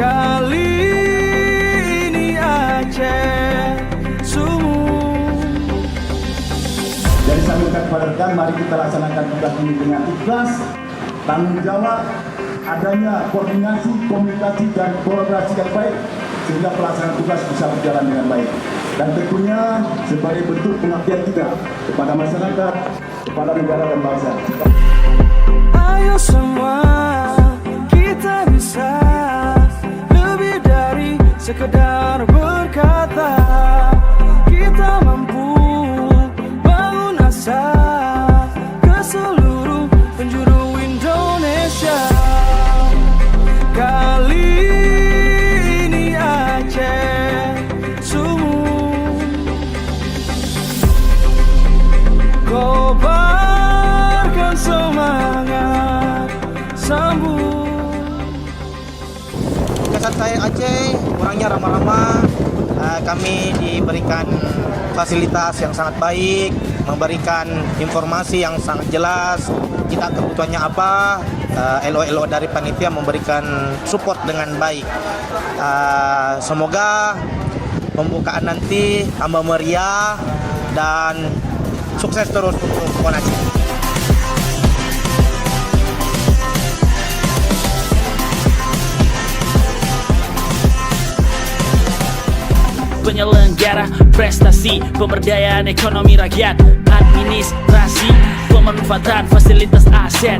Kali ini Aceh sungguh. Jadi saya minta kepada rekan, mari kita laksanakan tugas ini dengan ikhlas, tanggung jawab, adanya koordinasi, komunikasi, dan kolaborasi yang baik, sehingga pelaksanaan tugas bisa berjalan dengan baik. Dan tentunya sebagai bentuk pengabdian kita kepada masyarakat, kepada negara dan bangsa. Ayo semua kita bisa lebih dari sekedar berkata. Kita mampu bangun asa ke seluruh penjuru Indonesia. Kali ini Aceh sungguh kobarkan semangat sambut. Kesan saya Aceh, orangnya ramah-ramah. Kami diberikan fasilitas yang sangat baik, memberikan informasi yang sangat jelas. Kita kebutuhannya apa, LO dari panitia memberikan support dengan baik. Semoga pembukaan nanti tambah meriah dan sukses terus untuk PON Aceh. Penyelenggara prestasi, pemberdayaan ekonomi rakyat, administrasi, pemanfaatan fasilitas aset,